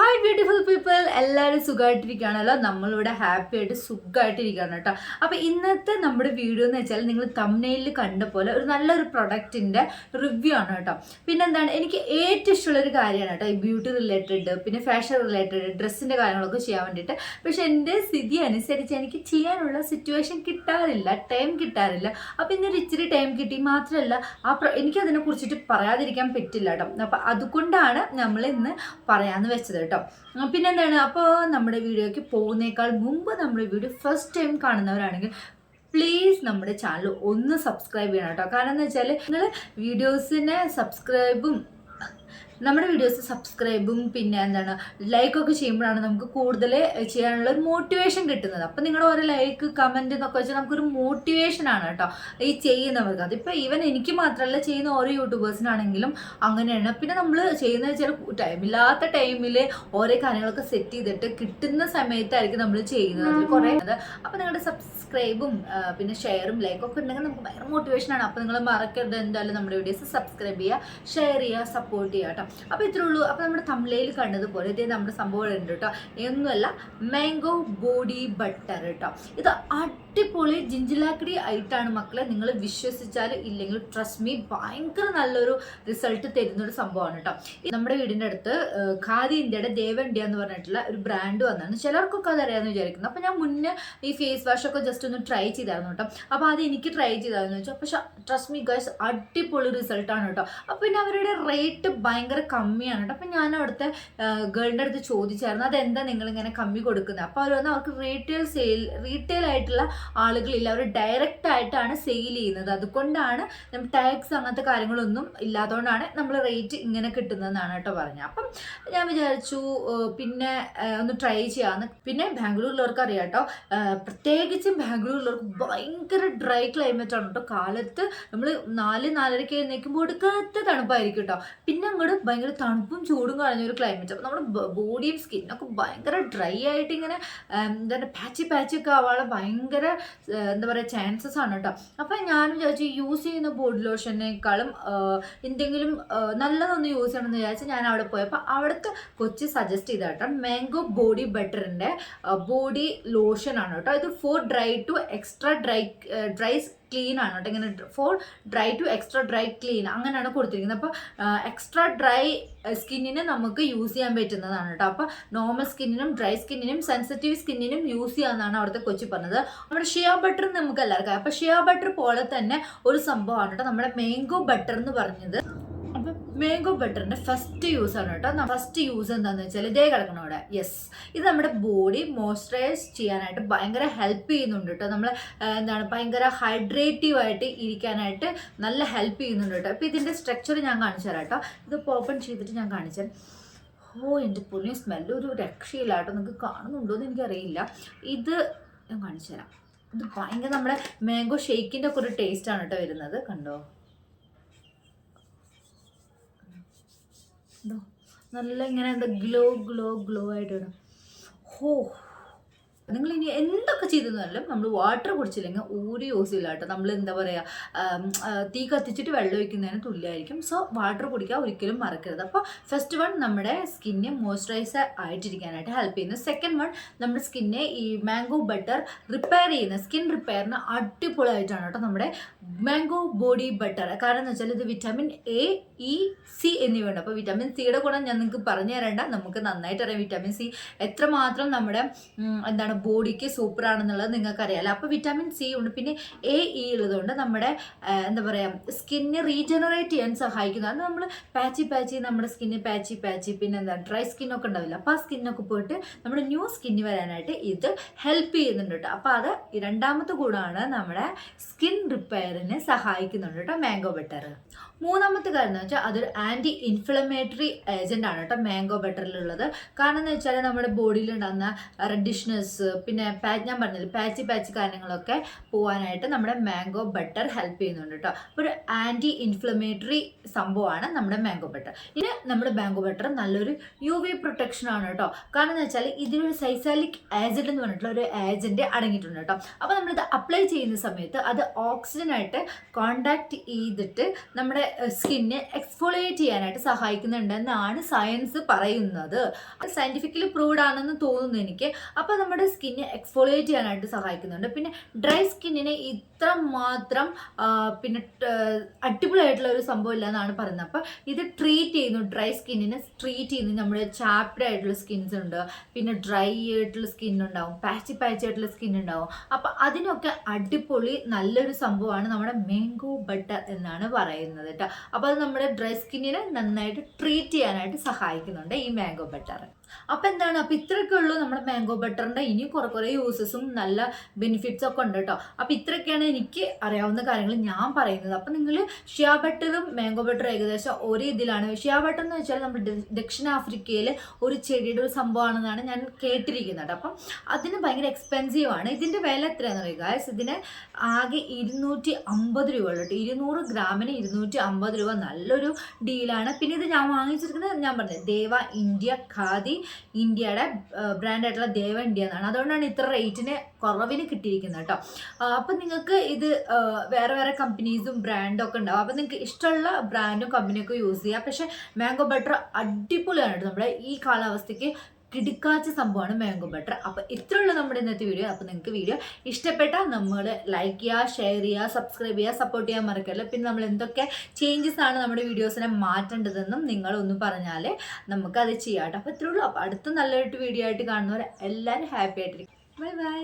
Hi beautiful people, എല്ലാവരും സുഖമായിട്ടിരിക്കുകയാണല്ലോ. നമ്മളിവിടെ happy ആയിട്ട് സുഖമായിട്ടിരിക്കുകയാണ് കേട്ടോ. അപ്പോൾ ഇന്നത്തെ നമ്മുടെ വീഡിയോ എന്ന് വെച്ചാൽ നിങ്ങൾ തംബ്നെയിലിൽ കണ്ട പോലെ ഒരു നല്ലൊരു പ്രൊഡക്റ്റിൻ്റെ റിവ്യൂ ആണ് കേട്ടോ. പിന്നെന്താണ്, എനിക്ക് ഏറ്റവും ഇഷ്ടമുള്ളൊരു കാര്യമാണ് കേട്ടോ ഈ ബ്യൂട്ടി റിലേറ്റഡ്, പിന്നെ ഫാഷൻ റിലേറ്റഡ്, ഡ്രസ്സിൻ്റെ കാര്യങ്ങളൊക്കെ ചെയ്യാൻ വേണ്ടിയിട്ട്. പക്ഷെ എൻ്റെ സ്ഥിതി അനുസരിച്ച് എനിക്ക് ചെയ്യാനുള്ള സിറ്റുവേഷൻ കിട്ടാറില്ല, ടൈം കിട്ടാറില്ല. അപ്പോൾ ഇന്നൊരു ഇച്ചിരി ടൈം കിട്ടി. മാത്രമല്ല എനിക്കതിനെ കുറിച്ചിട്ട് പറയാതിരിക്കാൻ പറ്റില്ല കേട്ടോ. അപ്പോൾ അതുകൊണ്ടാണ് നമ്മൾ ഇന്ന് പറയാമെന്ന് വെച്ചത് കേട്ടോ. പിന്നെന്താണ്, അപ്പോൾ നമ്മുടെ വീഡിയോയ്ക്ക് പോകുന്നേക്കാൾ മുമ്പ് നമ്മുടെ വീഡിയോ ഫസ്റ്റ് ടൈം കാണുന്നവരാണെങ്കിൽ പ്ലീസ് നമ്മുടെ ചാനൽ ഒന്ന് സബ്സ്ക്രൈബ് ചെയ്യണം കേട്ടോ. കാരണം എന്ന് വെച്ചാൽ നിങ്ങൾ നമ്മുടെ വീഡിയോസ് സബ്സ്ക്രൈബും പിന്നെ എന്താണ് ലൈക്കൊക്കെ ചെയ്യുമ്പോഴാണ് നമുക്ക് കൂടുതൽ ചെയ്യാനുള്ള ഒരു മോട്ടിവേഷൻ കിട്ടുന്നത്. അപ്പം നിങ്ങളുടെ ഓരോ ലൈക്ക് കമൻറ്റ് എന്നൊക്കെ വെച്ചാൽ നമുക്കൊരു മോട്ടിവേഷനാണ് കേട്ടോ ഈ ചെയ്യുന്നവർക്ക്. അതിപ്പോൾ ഈവൻ എനിക്ക് മാത്രമല്ല, ചെയ്യുന്ന ഓരോ യൂട്യൂബേഴ്സിനാണെങ്കിലും അങ്ങനെയാണ്. പിന്നെ നമ്മൾ ചെയ്യുന്നത് വെച്ചാൽ ടൈമില്ലാത്ത ടൈമിൽ ഓരോ കാര്യങ്ങളൊക്കെ സെറ്റ് ചെയ്തിട്ട് കിട്ടുന്ന സമയത്തായിരിക്കും നമ്മൾ ചെയ്യുന്നത്. അതിൽ കുറേ അപ്പോൾ നിങ്ങളുടെ സബ്സ്ക്രൈബും പിന്നെ ഷെയറും ലൈക്കൊക്കെ ഉണ്ടെങ്കിൽ നമുക്ക് ഭയങ്കര മോട്ടിവേഷനാണ്. അപ്പോൾ നിങ്ങൾ മറക്കരുത്, എന്തായാലും നമ്മുടെ വീഡിയോസ് സബ്സ്ക്രൈബ് ചെയ്യുക, ഷെയർ ചെയ്യുക, സപ്പോർട്ട് ചെയ്യുക കേട്ടോ. അപ്പോൾ ഇത്രേ ഉള്ളൂ. അപ്പോൾ നമ്മുടെ തംബ്നെയിൽ കണ്ടതുപോലെ ഇതേ നമ്മുടെ സംഭവം ഉണ്ട് കേട്ടോ. ഒന്നുമല്ല, മാംഗോ ബോഡി ബട്ടർ കേട്ടോ. ഇത് അടിപൊളി ജിഞ്ചിലാക്കടി ആയിട്ടാണ് മക്കളെ. നിങ്ങൾ വിശ്വസിച്ചാൽ ഇല്ലെങ്കിൽ ട്രസ്റ്റ് മീ, ഭയങ്കര നല്ലൊരു റിസൾട്ട് തരുന്നൊരു സംഭവമാണ് കേട്ടോ. നമ്മുടെ വീടിൻ്റെ അടുത്ത് ഖാദി ഇന്ത്യയുടെ ദേവൻഡ്യ എന്ന് പറഞ്ഞിട്ടുള്ള ഒരു ബ്രാൻഡ് വന്നാണ്. ചിലർക്കൊക്കെ അതറിയാമെന്ന് വിചാരിക്കുന്നു. അപ്പോൾ ഞാൻ മുന്നേ ഈ ഫേസ് വാഷൊക്കെ ജസ്റ്റ് ഒന്ന് ട്രൈ ചെയ്തായിരുന്നു കേട്ടോ. അപ്പോൾ അത് എനിക്ക് ട്രൈ ചെയ്തായിരുന്നു വെച്ചാൽ, പക്ഷേ ട്രസ്റ്റ് മീ ഗൈസ്, അടിപൊളി റിസൾട്ടാണ് കേട്ടോ. അപ്പോൾ പിന്നെ അവരുടെ റേറ്റ് ഭയങ്കര കമ്മിയാണ് കേട്ടോ. അപ്പം ഞാൻ അവിടുത്തെ ഗേളിൻ്റെ അടുത്ത് ചോദിച്ചായിരുന്നു, അതെന്താ നിങ്ങളിങ്ങനെ കമ്മി കൊടുക്കുന്നത്? അപ്പോൾ അവർ വന്ന് അവർക്ക് റീറ്റെയിൽ ആയിട്ടുള്ള ആളുകളില്ല, അവർ ഡയറക്റ്റ് ആയിട്ടാണ് സെയിൽ ചെയ്യുന്നത്. അതുകൊണ്ടാണ് നമ്മൾ ടാക്സ് അങ്ങനത്തെ കാര്യങ്ങളൊന്നും ഇല്ലാത്തതുകൊണ്ടാണ് നമ്മൾ റേറ്റ് ഇങ്ങനെ കിട്ടുന്നതെന്നാണ് കേട്ടോ പറഞ്ഞത്. അപ്പം ഞാൻ വിചാരിച്ചു പിന്നെ ഒന്ന് ട്രൈ ചെയ്യാമെന്ന്. പിന്നെ ബാംഗ്ലൂരിലുള്ളവർക്ക് അറിയാം കേട്ടോ, പ്രത്യേകിച്ചും ബാംഗ്ലൂരിലുള്ളവർക്ക് ഭയങ്കര ഡ്രൈ ക്ലൈമറ്റ് ആണ് കേട്ടോ. കാലത്ത് നമ്മൾ 4-4:30 എഴുന്നേൽക്കുമ്പോൾ എടുക്കാത്ത തണുപ്പായിരിക്കും കേട്ടോ. പിന്നെ അങ്ങോട്ട് ഭയങ്കര തണുപ്പും ചൂടും കളഞ്ഞൊരു ക്ലൈമറ്റ്. അപ്പോൾ നമ്മുടെ ബോഡിയും സ്കിന്നൊക്കെ ഭയങ്കര ഡ്രൈ ആയിട്ട് ഇങ്ങനെ എന്താണ് പാച്ചൊക്കെ ആവാനുള്ള ഭയങ്കര എന്താ പറയുക ചാൻസസ് ആണ് കേട്ടോ. അപ്പം ഞാൻ വിചാരിച്ചു യൂസ് ചെയ്യുന്ന ബോഡി ലോഷനേക്കാളും എന്തെങ്കിലും നല്ലതൊന്ന് യൂസ് ചെയ്യണമെന്ന് വിചാരിച്ച് ഞാൻ അവിടെ പോയപ്പോൾ അവിടുത്തെ കൊച്ചി സജസ്റ്റ് ചെയ്ത കേട്ടോ മാംഗോ ബോഡി ബട്ടറിൻ്റെ ബോഡി ലോഷനാണ് കേട്ടോ. ഇത് for dry to extra dry clean ആണ് കേട്ടോ. ഇങ്ങനെ for dry to extra dry clean അങ്ങനെയാണ് കൊടുത്തിരിക്കുന്നത്. അപ്പോൾ എക്സ്ട്രാ ഡ്രൈ സ്കിന്നിന് നമുക്ക് യൂസ് ചെയ്യാൻ പറ്റുന്നതാണ് കേട്ടോ. അപ്പോൾ നോർമൽ സ്കിന്നിനും ഡ്രൈ സ്കിന്നിനും സെൻസിറ്റീവ് സ്കിന്നിനും യൂസ് ചെയ്യാമെന്നാണ് അവിടുത്തെ കൊച്ചി പറഞ്ഞത്. നമ്മുടെ ഷിയ ബട്ടർ നമുക്ക് എല്ലാവർക്കും, അപ്പോൾ ഷിയ ബട്ടർ പോലെ തന്നെ ഒരു സംഭവമാണ് കേട്ടോ നമ്മുടെ മാംഗോ ബട്ടർ എന്ന് പറഞ്ഞത്. അപ്പം മാംഗോ ബട്ടറിൻ്റെ ഫസ്റ്റ് യൂസ് ആണ് കേട്ടോ. ഫസ്റ്റ് യൂസ് എന്താണെന്ന് വെച്ചാൽ ഇതേ കിടക്കണം അവിടെ. യെസ്, ഇത് നമ്മുടെ ബോഡി മോയ്സ്ചറൈസ് ചെയ്യാനായിട്ട് ഭയങ്കര ഹെൽപ്പ് ചെയ്യുന്നുണ്ട് കേട്ടോ. നമ്മൾ എന്താണ് ഭയങ്കര ഹൈഡ്രേറ്റീവ് ആയിട്ട് ഇരിക്കാനായിട്ട് നല്ല ഹെൽപ്പ് ചെയ്യുന്നുണ്ട് കേട്ടോ. അപ്പോൾ ഇതിൻ്റെ സ്ട്രക്ചർ ഞാൻ കാണിച്ചു തരാം കേട്ടോ. ഇത് ഓപ്പൺ ചെയ്തിട്ട് ഞാൻ കാണിച്ചു തരാം. എൻ്റെ പൊന്നി സ്മെല്ല് ഒരു രക്ഷയില്ല കേട്ടോ. നിങ്ങൾക്ക് കാണുന്നുണ്ടോ എന്ന് എനിക്കറിയില്ല. ഇത് ഞാൻ കാണിച്ചു തരാം. ഇത് ഭയങ്കര നമ്മുടെ മാംഗോ ഷേക്കിൻ്റെ ഒക്കെ ഒരു ടേസ്റ്റാണ് കേട്ടോ വരുന്നത്. കണ്ടോ, നല്ല ഇങ്ങനെ എന്താ ഗ്ലോ ആയിട്ട് ഇടാം. ഹോ, നിങ്ങൾ ഇനി എന്തൊക്കെ ചെയ്തെന്നാലും നമ്മൾ വാട്ടർ കുടിച്ചില്ലെങ്കിൽ ഒരു യൂസ് ഇല്ല കേട്ടോ. നമ്മൾ എന്താ പറയുക, തീ കത്തിച്ചിട്ട് വെള്ളം ഒഴിക്കുന്നതിന് തുല്യമായിരിക്കും. സോ വാട്ടർ കുടിക്കുക ഒരിക്കലും മറക്കരുത്. അപ്പോൾ ഫസ്റ്റ് വൺ നമ്മുടെ സ്കിന്നെ മോയ്സ്ചറൈസർ ആയിട്ടിരിക്കാനായിട്ട് ഹെൽപ്പ് ചെയ്യുന്നു. സെക്കൻഡ് വൺ നമ്മുടെ സ്കിന്നെ ഈ മാംഗോ ബട്ടർ റിപ്പയർ ചെയ്യുന്ന സ്കിൻ റിപ്പയറിന് അടിപൊളിയായിട്ടാണ് കേട്ടോ നമ്മുടെ മാംഗോ ബോഡി ബട്ടർ. കാരണം എന്ന് വെച്ചാൽ ഇത് വിറ്റാമിൻ എ, ഇ, സി എന്നിവയുണ്ട്. അപ്പോൾ വിറ്റാമിൻ സിയുടെ ഗുണം ഞാൻ നിങ്ങൾക്ക് പറഞ്ഞു തരേണ്ട, നമുക്ക് നന്നായിട്ട് അറിയാം വിറ്റാമിൻ സി എത്രമാത്രം നമ്മുടെ എന്താണ് ബോഡിക്ക് സൂപ്പറാണെന്നുള്ളത് നിങ്ങൾക്കറിയാമല്ലോ. അപ്പോൾ വിറ്റാമിൻ സി ഉണ്ട്, പിന്നെ എ, ഇ ഉള്ളതുകൊണ്ട് നമ്മുടെ എന്താ പറയുക സ്കിന്നെ റീജനറേറ്റ് ചെയ്യാൻ സഹായിക്കുന്നതാണ്. നമ്മൾ പാച്ചി നമ്മുടെ സ്കിന്ന് പാച്ചി പിന്നെ എന്താ ഡ്രൈ സ്കിന്നൊക്കെ ഉണ്ടാവില്ല, അപ്പോൾ ആ സ്കിന്നൊക്കെ പോയിട്ട് നമ്മുടെ ന്യൂ സ്കിന്ന് വരാനായിട്ട് ഇത് ഹെൽപ്പ് ചെയ്യുന്നുണ്ട് കേട്ടോ. അപ്പോൾ അത് രണ്ടാമത്തെ ഗുണമാണ് നമ്മുടെ സ്കിൻ റിപ്പയറിന് സഹായിക്കുന്നുണ്ട് കേട്ടോ മാംഗോ ബട്ടർ. മൂന്നാമത്തെ കാര്യം എന്ന് വെച്ചാൽ അതൊരു ആൻറ്റി ഇൻഫ്ലമേറ്ററി ഏജൻ്റ് ആണ് കേട്ടോ മാംഗോ ബട്ടറിലുള്ളത്. കാരണം എന്ന് വെച്ചാൽ നമ്മുടെ ബോഡിയിൽ ഉണ്ടാകുന്ന റെഡിഷ്നെസ്, പിന്നെ ഞാൻ പറഞ്ഞില്ല പാച്ച് കാര്യങ്ങളൊക്കെ പോകാനായിട്ട് നമ്മുടെ മാംഗോ ബട്ടർ ഹെൽപ്പ് ചെയ്യുന്നുണ്ട് കേട്ടോ. അപ്പോൾ ഒരു ആൻറ്റി ഇൻഫ്ലമേറ്ററി സംഭവമാണ് നമ്മുടെ മാംഗോ ബട്ടർ. ഇത് നമ്മുടെ മാംഗോ ബട്ടർ നല്ലൊരു UV പ്രൊട്ടക്ഷൻ ആണ് കേട്ടോ. കാരണം എന്ന് വെച്ചാൽ ഇതിലൊരു സൈസാലിക് ആസിഡ് എന്ന് പറഞ്ഞിട്ടുള്ള ഒരു ഏജന്റ് അടങ്ങിയിട്ടുണ്ട് കേട്ടോ. അപ്പോൾ നമ്മളിത് അപ്ലൈ ചെയ്യുന്ന സമയത്ത് അത് ഓക്സിജനായിട്ട് കോണ്ടാക്ട് ചെയ്തിട്ട് നമ്മുടെ സ്കിന്നെ എക്സ്ഫോളിയേറ്റ് ചെയ്യാനായിട്ട് സഹായിക്കുന്നുണ്ടെന്നാണ് സയൻസ് പറയുന്നത്. അത് സയന്റിഫിക്കലി പ്രൂവ്ഡ് ആണെന്ന് തോന്നുന്നു എനിക്ക്. അപ്പോൾ നമ്മുടെ സ്കിന്നെ എക്സ്ഫോളിയേറ്റ് ചെയ്യാനായിട്ട് സഹായിക്കുന്നുണ്ട്. പിന്നെ ഡ്രൈ സ്കിന്നിനെ ഇത്ര മാത്രം പിന്നെ അടിപൊളിയായിട്ടുള്ള ഒരു സംഭവം ഇല്ല എന്നാണ് പറയുന്നത്. അപ്പോൾ ഇത് ട്രീറ്റ് ചെയ്യുന്നു, ഡ്രൈ സ്കിന്നിനെ ട്രീറ്റ് ചെയ്യുന്നു. നമ്മുടെ ചാപ്ഡ് ആയിട്ടുള്ള സ്കിൻസ് ഉണ്ട്, പിന്നെ ഡ്രൈ ആയിട്ടുള്ള സ്കിൻ ഉണ്ടാവും, പാച്ചി ആയിട്ടുള്ള സ്കിൻ ഉണ്ടാവും. അപ്പോൾ അതിനൊക്കെ അടിപൊളി നല്ലൊരു സംഭവമാണ് നമ്മുടെ മാംഗോ ബട്ടർ എന്നാണ് പറയുന്നത് കേട്ടോ. അപ്പോൾ അത് നമ്മുടെ ഡ്രൈ സ്കിന്നിനെ നന്നായിട്ട് ട്രീറ്റ് ചെയ്യാനായിട്ട് സഹായിക്കുന്നുണ്ട് ഈ മാംഗോ ബട്ടർ. അപ്പോൾ എന്താണ്, അപ്പോൾ ഇത്രയൊക്കെ ഉള്ളൂ നമ്മുടെ മാംഗോ ബട്ടറിൻ്റെ. ഇനി കുറേ യൂസസും നല്ല ബെനിഫിറ്റ്സ് ഒക്കെ ഉണ്ട് കേട്ടോ. അപ്പോൾ ഇത്രയൊക്കെയാണ് എനിക്ക് അറിയാവുന്ന കാര്യങ്ങൾ ഞാൻ പറയുന്നത്. അപ്പോൾ നിങ്ങൾ ഷിയ ബട്ടറും മാംഗോ ബട്ടറും ഏകദേശം ഒരേ ഇതിലാണ്. ഷിയ ബട്ടർ എന്ന് വെച്ചാൽ നമ്മുടെ ദക്ഷിണാഫ്രിക്കയിൽ ഒരു ചെടിയുടെ ഒരു സംഭവമാണെന്നാണ് ഞാൻ കേട്ടിരിക്കുന്നത്. അപ്പം അതിന് ഭയങ്കര എക്സ്പെൻസീവ് ആണ്. ഇതിൻ്റെ വില എത്രയാണെന്ന് പറയുക ഗായ്സ്, ഇതിന് ആകെ 250 രൂപ ഉള്ളൂ. 200 ഗ്രാമിന് 250 രൂപ, നല്ലൊരു ഡീലാണ്. പിന്നെ ഇത് ഞാൻ വാങ്ങിച്ചിരിക്കുന്നത് ഞാൻ പറഞ്ഞത് ദേവ ഇന്ത്യ ഖാദി ഇന്ത്യയുടെ ബ്രാൻഡായിട്ടുള്ള ദേവ ഇന്ത്യ എന്നാണ്. അതുകൊണ്ടാണ് ഇത്ര റേറ്റിന് കുറവിന് കിട്ടിയിരിക്കുന്നത് കേട്ടോ. അപ്പം നിങ്ങൾക്ക് ഇത് വേറെ കമ്പനീസും ബ്രാൻഡും ഒക്കെ ഉണ്ടാവും. അപ്പം നിങ്ങൾക്ക് ഇഷ്ടമുള്ള ബ്രാൻഡും കമ്പനിയൊക്കെ യൂസ് ചെയ്യാം. പക്ഷേ മാംഗോ ബട്ടർ അടിപൊളിയാണ് കേട്ടോ. നമ്മുടെ ഈ കാലാവസ്ഥയ്ക്ക് കിടുക്കാച്ച സംഭവമാണ് മാംഗോ ബട്ടർ. അപ്പോൾ ഇത്രയുള്ള നമ്മുടെ ഇന്നത്തെ വീഡിയോ. അപ്പോൾ നിങ്ങൾക്ക് വീഡിയോ ഇഷ്ടപ്പെട്ടാൽ നമ്മൾ ലൈക്ക് ചെയ്യുക, ഷെയർ ചെയ്യുക, സബ്സ്ക്രൈബ് ചെയ്യുക, സപ്പോർട്ട് ചെയ്യാൻ മറക്കല്ല. പിന്നെ നമ്മൾ എന്തൊക്കെ ചേഞ്ചസ് ആണ് നമ്മുടെ വീഡിയോസിനെ മാറ്റേണ്ടതെന്നും നിങ്ങളൊന്ന് പറഞ്ഞാൽ നമുക്കത് ചെയ്യാം കേട്ടോ. അപ്പോൾ ഇത്രയുള്ളൂ. അപ്പോൾ അടുത്ത നല്ലൊരു വീഡിയോ ആയിട്ട് കാണുന്നവരെ എല്ലാവരും ഹാപ്പി ആയിട്ടിരിക്കും. Bye by.